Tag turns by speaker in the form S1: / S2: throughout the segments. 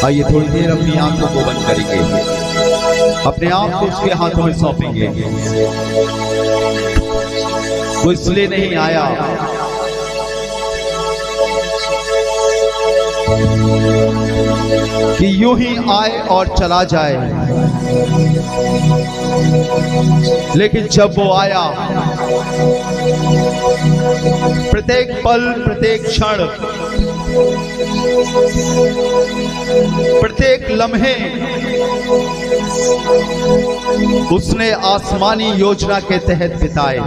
S1: आइए थोड़ी देर अपनी आंखों को बंद करेंगे, अपने आप को उसके हाथों में सौंपेंगे। वो इसलिए नहीं आया कि यूं ही आए और चला जाए, लेकिन जब वो आया, प्रत्येक पल, प्रत्येक क्षण, प्रत्येक लम्हे उसने आसमानी योजना के तहत बिताए।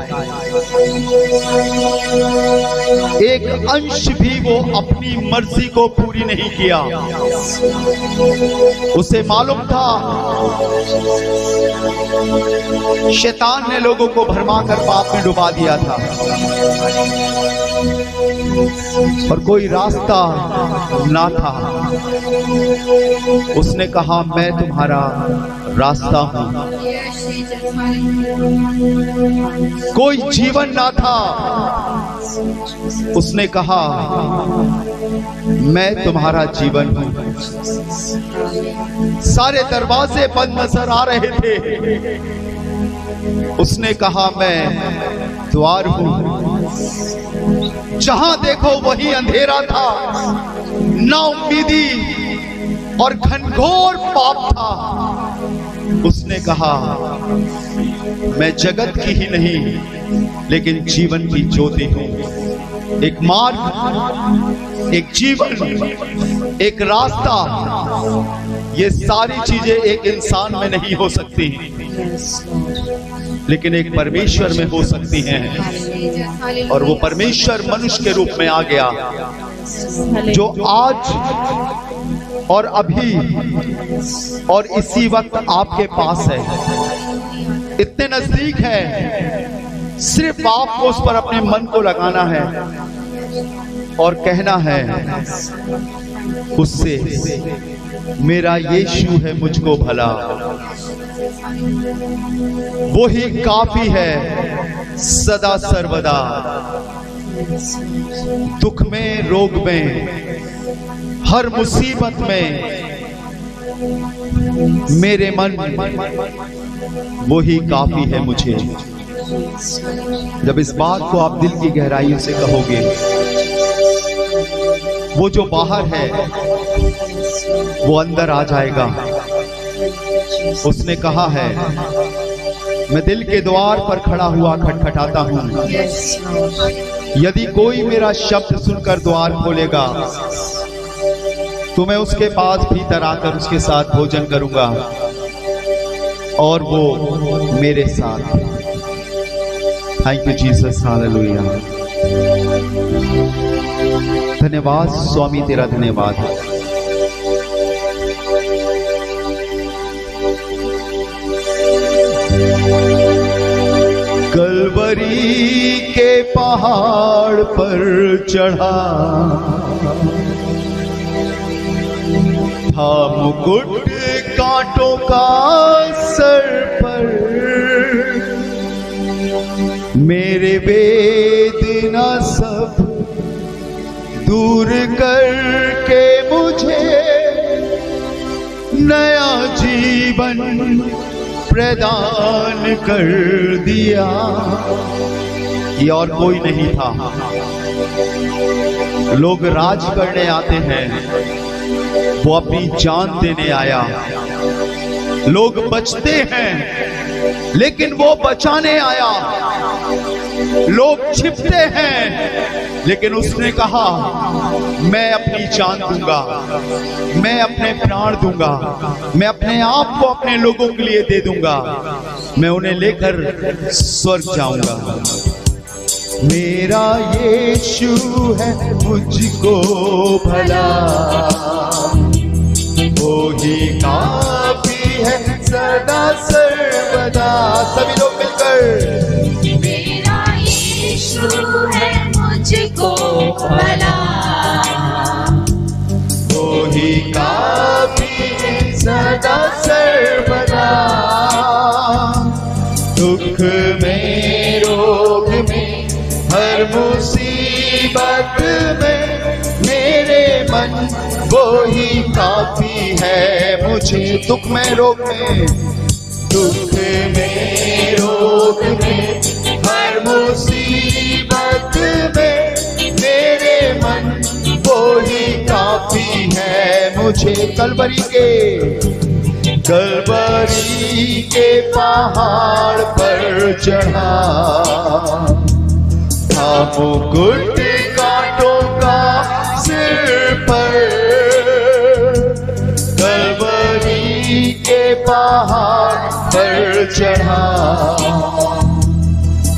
S1: एक अंश भी वो अपनी मर्जी को पूरी नहीं किया। उसे मालूम था शैतान ने लोगों को भरमा कर पाप में डुबा दिया था और कोई रास्ता ना था। उसने कहा मैं तुम्हारा रास्ता हूं। कोई जीवन ना था। उसने कहा मैं तुम्हारा जीवन हूं। सारे दरवाजे बंद नजर आ रहे थे। उसने कहा मैं द्वार हूं। जहां देखो वही अंधेरा था, नाउम्मीदी और घनघोर पाप था। उसने कहा मैं जगत की ही नहीं लेकिन जीवन की ज्योति हूं। एक मार्ग, एक जीवन, एक रास्ता, ये सारी चीजें एक इंसान में नहीं हो सकती, लेकिन एक परमेश्वर में हो सकती हैं। और वो परमेश्वर मनुष्य के रूप में आ गया, जो आज और अभी और इसी वक्त आपके पास है, इतने नजदीक है। सिर्फ आपको उस पर अपने मन को लगाना है और कहना है उससे मेरा यीशु है मुझको भला। वो ही काफी है सदा सर्वदा। दुख में, रोग में, हर मुसीबत में मेरे मन वो ही काफी है मुझे। जब इस बात को आप दिल की गहराइयों से कहोगे, वो जो बाहर है वो अंदर आ जाएगा। उसने कहा है मैं दिल के द्वार पर खड़ा हुआ खटखटाता हूं। यदि कोई मेरा शब्द सुनकर द्वार खोलेगा तो मैं उसके पास भीतर आकर उसके साथ भोजन करूंगा और वो मेरे साथ। Thank you Jesus, hallelujah. धन्यवाद स्वामी, तेरा धन्यवाद है। कलवरी के पहाड़ पर चढ़ा था मुकुट कांटों का सर पर। मेरे वेदना सब दूर करके मुझे नया जीवन प्रदान कर दिया। ये और कोई नहीं था। लोग राज करने आते हैं, वो अपनी जान देने आया। लोग बचते हैं लेकिन वो बचाने आया। लोग छिपते हैं लेकिन उसने कहा मैं अपनी जान दूंगा, मैं अपने प्राण दूंगा, मैं अपने आप को अपने लोगों के लिए दे दूंगा। मैं उन्हें लेकर स्वर्ग जाऊंगा। मेरा यीशु है मुझको भला, वो ही काफी है सदा सर्वदा। सभी लोग मिलकर
S2: मेरा यीशु है मुझको भला,
S1: वो ही काफी है सदा सर्वदा। दुख में, रोग में, हर मुसीबत में मेरे मन वो ही काफी है मुझे। दुख में रोग में, दुख में रोग में, हर मुसीबत में मेरे मन वो ही काफी है मुझे। कलवरी के पहाड़ पर चढ़ा था मुकुट कांटों का सिर पर। कलवरी के पहाड़ पर चढ़ा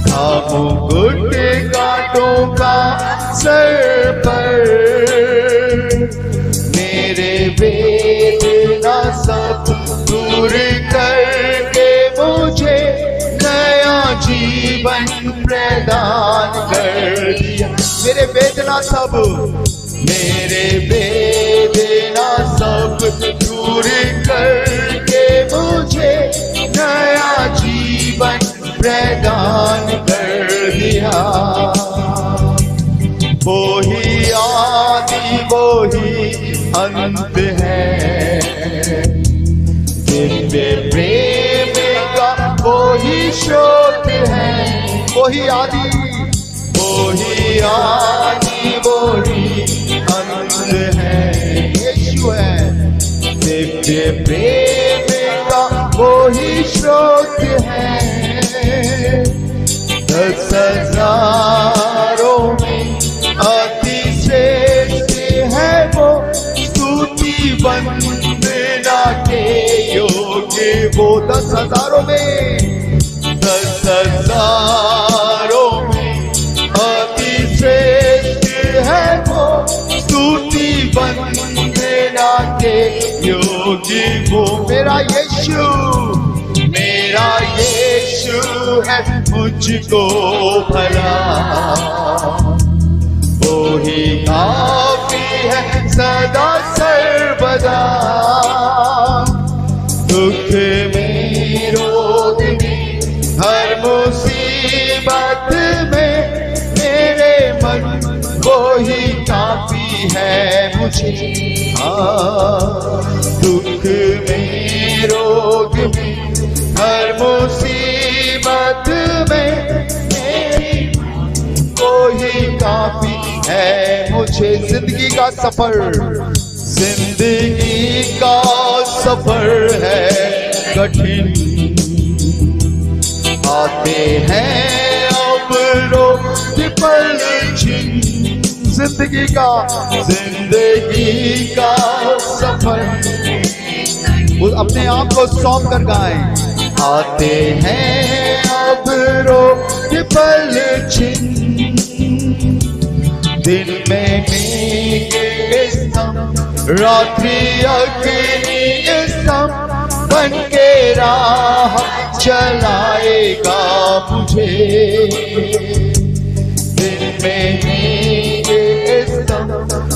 S1: था मुकुट कांटों का सिर पर। मेरे वेदना सब दूर करके मुझे नया जीवन प्रदान कर दिया। मेरे वेदना सब दूर करके मुझे नया जीवन प्रदान कर दिया। वो ही आदि वो ही अंत है, दिव्य प्रेम का वो ही स्रोत है। वो ही आदि वो ही अंत है, यीशु है। दिव्य प्रेम का वो ही स्रोत है। 10,000 में अति श्रेष्ठ है वो, स्तुति वंदना के योग्य वो। 10,000 में, 10,000 में अति श्रेष्ठ है वो, स्तुति वंदना के योग्य वो। मेरा यीशु है मुझको भला, वो ही काफी है सदा सर्वदा। दुख में रोग में हर मुसीबत में मेरे मन वो ही काफी है मुझे। दुख में रोग में हर मुसीबत में मेरी वो ही काफी है मुझे। जिंदगी का सफर है कठिन, आते हैं अब रोग पल छिन। जिंदगी का सफर, अपने आप को सौंप कर गाएं। आते हैं अब रोग पल छिन, दिन में मेघ स्तंभ, रात्रि अग्नि स्तंभ बन के राह चलाएगा मुझे। दिन में मेघ स्तंभ,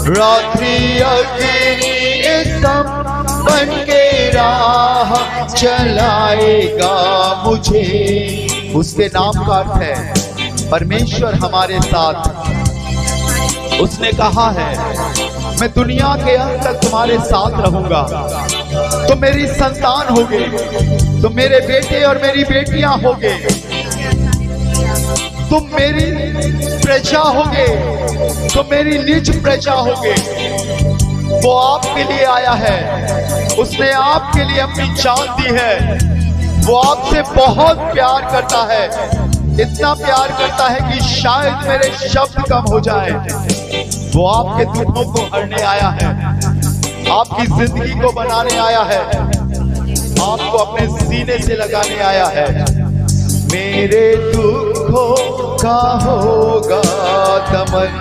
S1: रात्रि अग्नि स्तंभ बन के राह चलाएगा मुझे। उसके नाम का अर्थ है परमेश्वर हमारे साथ। उसने कहा है मैं दुनिया के अंत तक तुम्हारे साथ रहूंगा। तुम मेरी संतान होगे, तुम मेरे बेटे और मेरी बेटियां होगे, तुम मेरी प्रजा होगे, तुम मेरी निज प्रजा होगे। वो आपके लिए आया है, उसने आपके लिए अपनी जान दी है। वो आपसे बहुत प्यार करता है, इतना प्यार करता है कि शायद मेरे शब्द कम हो जाए। वो आपके दुखों को हरने आया है, आपकी जिंदगी को बनाने आया है, आपको अपने सीने से लगाने आया है। मेरे दुखों का होगा दमन,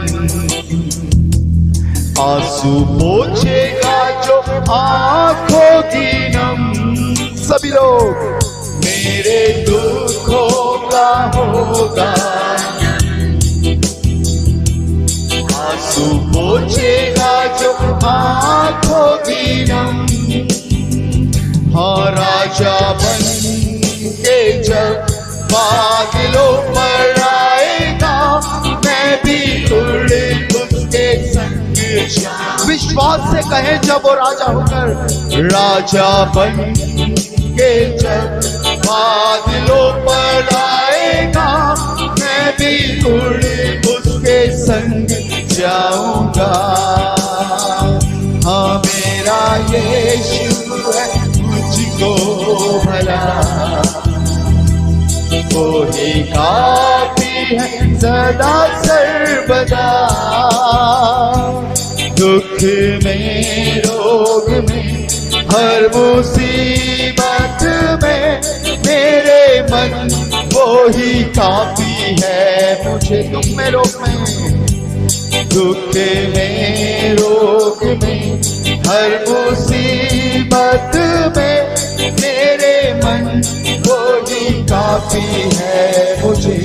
S1: आंसू पोंछेगा जो आंखों की नम। सभी लोग मेरे दुखों का होगा, आंसू पोंछेगा जो आंखों की नम। हाँ राजा बन के जब बादलों पर आएगा, मैं भी उड़ उसके संग। विश्व कहें जब वो राजा होकर राजा बन के जब बादलों पर आएगा, मैं भी उड़ उसके संग जाऊंगा। हाँ मेरा यीशु है मुझको भला, वो ही काफी है सदा सर्वदा। दुख में रोग में हर मुसीबत में मेरे मन वो ही काफी है मुझे। दुख में रोग में, दुख में रोग में हर मुसीबत में मेरे मन वो ही काफी है मुझे।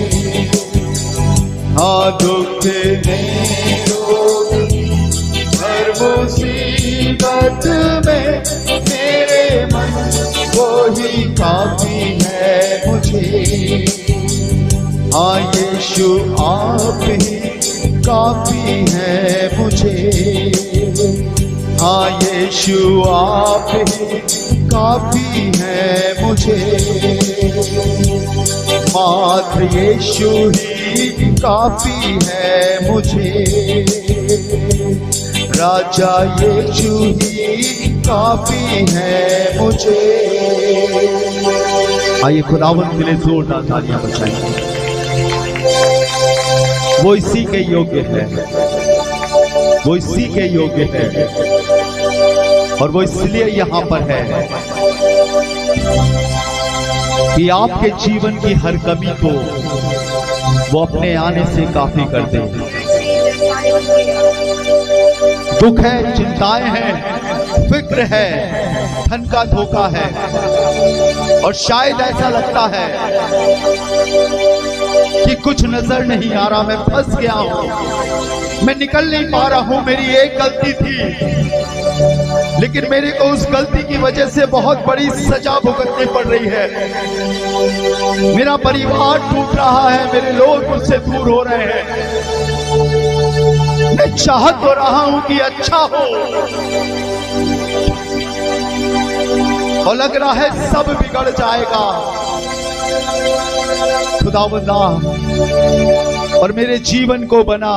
S1: हाँ दुख में रोग हर मुसीबत में मेरे मन वो ही काफी है मुझे। हाँ यीशु आप ही काफी है मुझे। हाँ यीशु आप ही काफी है मुझे। मात्र यीशु ही काफी है मुझे। राजा यीशु ही काफी है मुझे। आइए खुदावंद के लिए जोरदार तालियां बजाएं। वो इसी के योग्य है, वो इसी के योग्य है और वो इसलिए यहाँ पर है कि आपके जीवन की हर कमी को वो अपने आने से काफी कर दे। दुख है, चिंताएं हैं, फिक्र है, धन का धोखा है और शायद ऐसा लगता है कि कुछ नजर नहीं आ रहा, मैं फंस गया हूं, मैं निकल नहीं पा रहा हूं, मेरी एक गलती थी लेकिन मेरे को उस गलती की वजह से बहुत बड़ी सजा भुगतनी पड़ रही है। मेरा परिवार टूट रहा है, मेरे लोग मुझसे दूर हो रहे हैं। मैं चाह तो रहा हूं कि अच्छा हो और लग रहा है सब बिगड़ जाएगा। खुदावंदा और मेरे जीवन को बना,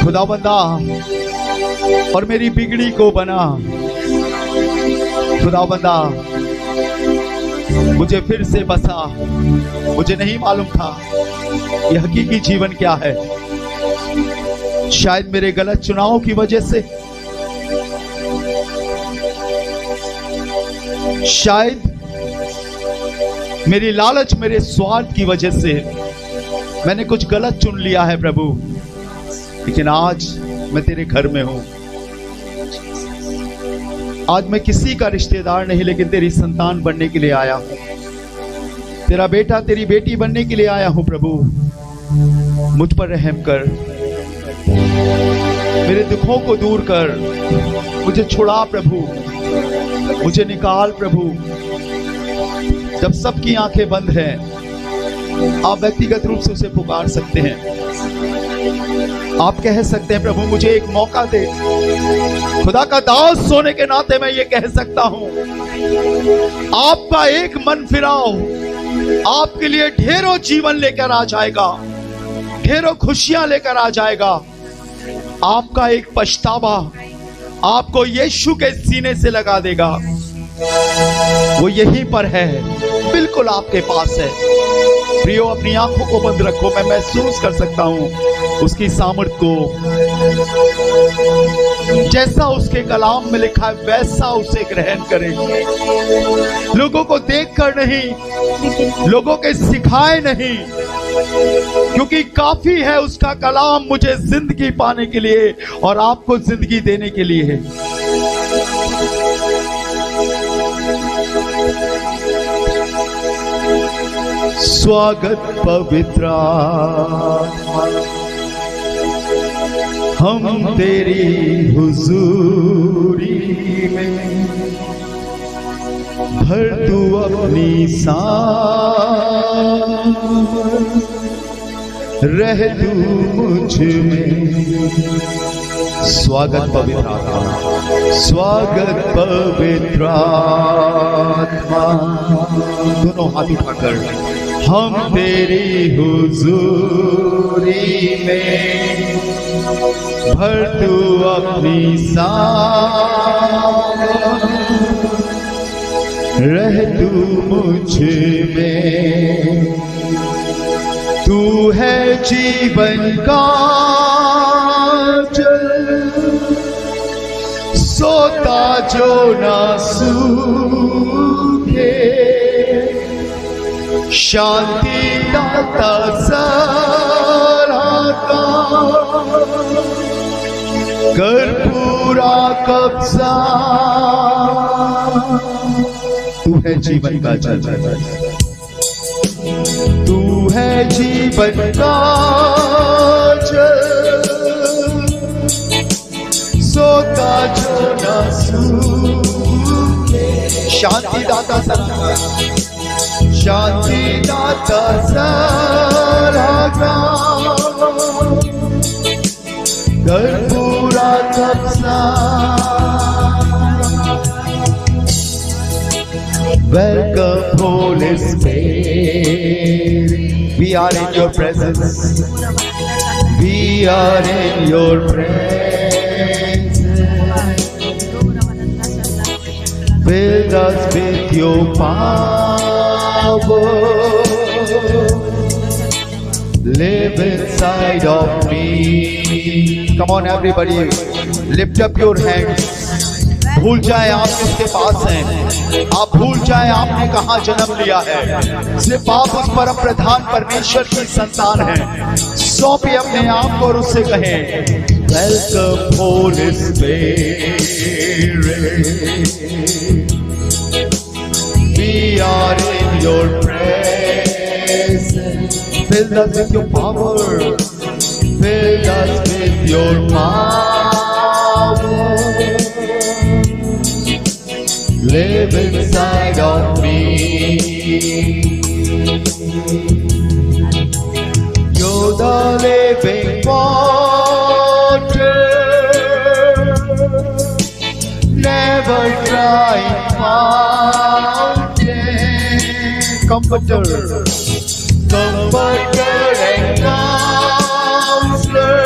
S1: खुदावंदा और मेरी बिगड़ी को बना। खुदावंदा मुझे फिर से बसा। मुझे नहीं मालूम था ये हकीकी जीवन क्या है। शायद मेरे गलत चुनावों की वजह से, शायद मेरी लालच, मेरे स्वार्थ की वजह से मैंने कुछ गलत चुन लिया है प्रभु। लेकिन आज मैं तेरे घर में हूं। आज मैं किसी का रिश्तेदार नहीं लेकिन तेरी संतान बनने के लिए आया हूं। तेरा बेटा, तेरी बेटी बनने के लिए आया हूं प्रभु। मुझ पर रहम कर, मेरे दुखों को दूर कर, मुझे छुड़ा प्रभु, मुझे निकाल प्रभु। जब सबकी आंखें बंद हैं, आप व्यक्तिगत रूप से उसे पुकार सकते हैं। आप कह सकते हैं प्रभु मुझे एक मौका दे। खुदा का दास होने के नाते मैं ये कह सकता हूं, आपका एक मन फिराओ आपके लिए ढेरों जीवन लेकर आ जाएगा, ढेरों खुशियां लेकर आ जाएगा। आपका एक पछतावा आपको यीशु के सीने से लगा देगा। वो यहीं पर है, बिल्कुल आपके पास है। प्रियो अपनी आंखों को बंद रखो, मैं महसूस कर सकता हूं उसकी सामर्थ को। जैसा उसके कलाम में लिखा है वैसा उसे ग्रहण करें। लोगों को देखकर नहीं, लोगों के सिखाए नहीं, क्योंकि काफी है उसका कलाम मुझे जिंदगी पाने के लिए और आपको जिंदगी देने के लिए है। स्वागत पवित्र आत्मा, हम तेरी हुजूरी में, भर तू अपनी सामर्थ, रह तू मुझ में, स्वागत पवित्र आत्मा, स्वागत पवित्र आत्मा। दोनों हाथ उठाकर हम तेरी हुजूरी में, भर तू अपनी सामत, रह तू मुझ में। तू है जीवन का जल, सोता जो ना सूखे, शांति दाता सराहता, कर पूरा कब्जा। तू है जीवन का जल, तू है जीवन का जल, सोता जो ना सूखे, शांति दाता सराहता, शांति दाता सराहता, कर पूरा कब्जा। Welcome, Holy Spirit. We are in your presence. We are in your presence. Fill us with your power. Live inside of me. Come on, everybody. Lift up your hands. भूल जाए आप किसके पास हैं, आप भूल जाए आपने कहाँ जन्म लिया है। सिर्फ आप उस परम प्रधान परमेश्वर की संतान हैं। सौंपे अपने आप को और उससे कहें, welcome holy spirit, we are in your presence, fill us with your power, fill us with your power. Live inside of me. You're the living water, never drying fountain. Comforter, comforter and counselor,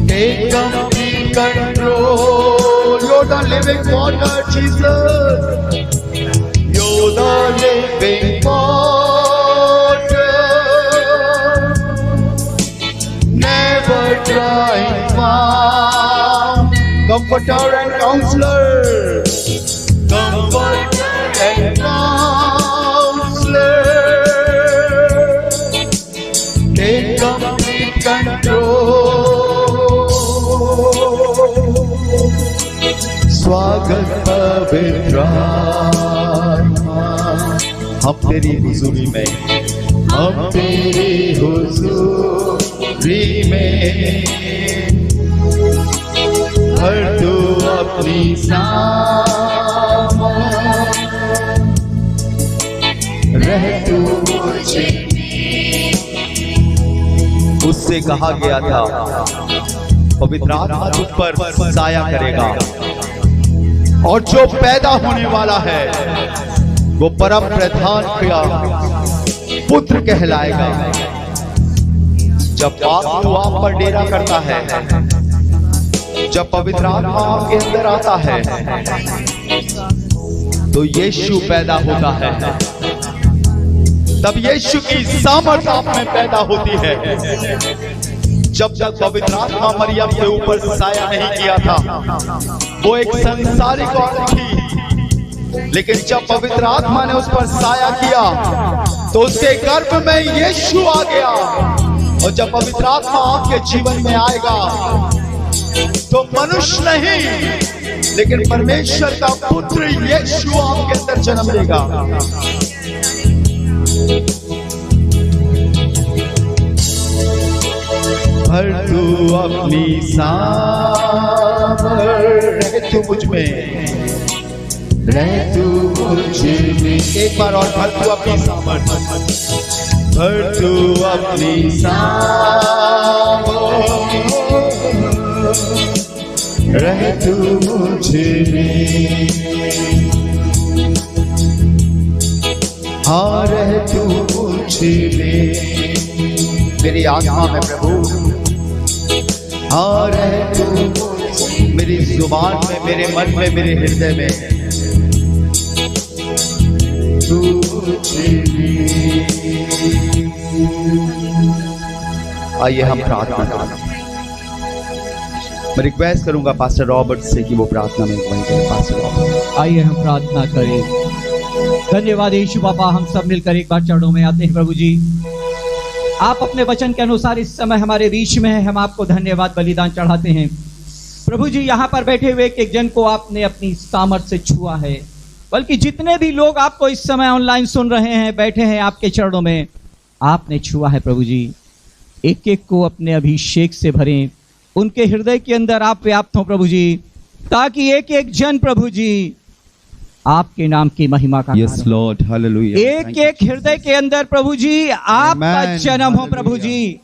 S1: take complete control. You're the living water, Jesus. You're the living water, never drying found. Comforter and counselor, comforter and counselor, take complete control. स्वागत पवित्र आत्मा, हम तेरी हुजूरी में, हम तेरी हुजूरी में, भर तू अपनी सामत, रह तू मुझ में। उससे कहा गया था, पवित्र आत्मा तुझ पर साया करेगा और जो पैदा होने वाला है वो परम प्रधान का पुत्र कहलाएगा। जब आत्मा आप पर डेरा करता है, जब पवित्र आत्मा आपके अंदर आता है, तो यीशु पैदा होता है। तब यीशु की सामर्थ आप में पैदा होती है। जब तक पवित्र आत्मा मरियम के ऊपर साया नहीं किया था, वो एक संसारिक औरत थी, लेकिन जब पवित्र आत्मा ने उस पर साया किया तो उसके गर्भ में यीशु आ गया। और जब पवित्र आत्मा आपके जीवन में आएगा तो मनुष्य नहीं लेकिन परमेश्वर का पुत्र यीशु आपके अंदर जन्म लेगा। भर तू अपनी सामर्थ, रह तू मुझ में, रह तू मुझ में। एक बार और, भर तू अपनी सामर्थ, भर तू अपनी सांवों, रह तू मुझ में, हाँ रह तू मुझ में, मेरी आत्मा में प्रभु, हाँ रह तू मेरी जुबान में, मेरे मन में, मेरे हृदय में, तू मुझ में। आइए हम प्रार्थना करें। मैं रिक्वेस्ट करूंगा पास्टर रॉबर्ट से कि वो प्रार्थना में बन जाए। पास्टर रॉबर्ट,
S3: आइए हम प्रार्थना करें। धन्यवाद यीशु बाबा, हम सब मिलकर एक बार चरणों में आते हैं। प्रभु जी, आप अपने वचन के अनुसार इस समय हमारे बीच में हैं, हम आपको धन्यवाद बलिदान चढ़ाते हैं। प्रभु जी, यहाँ पर बैठे हुए एक जन को आपने अपनी सामर्थ से छुआ है, बल्कि जितने भी लोग आपको इस समय ऑनलाइन सुन रहे हैं, बैठे हैं आपके चरणों में, आपने छुआ है। प्रभु जी, एक एक को अपने अभिषेक से भरें, उनके हृदय के अंदर आप व्याप्त हो प्रभु जी, ताकि एक एक जन प्रभु जी आपके नाम की महिमा का
S1: यस लॉर्ड, हालेलुया।
S3: एक एक हृदय के अंदर प्रभु जी आपका जन्म हो प्रभु जी।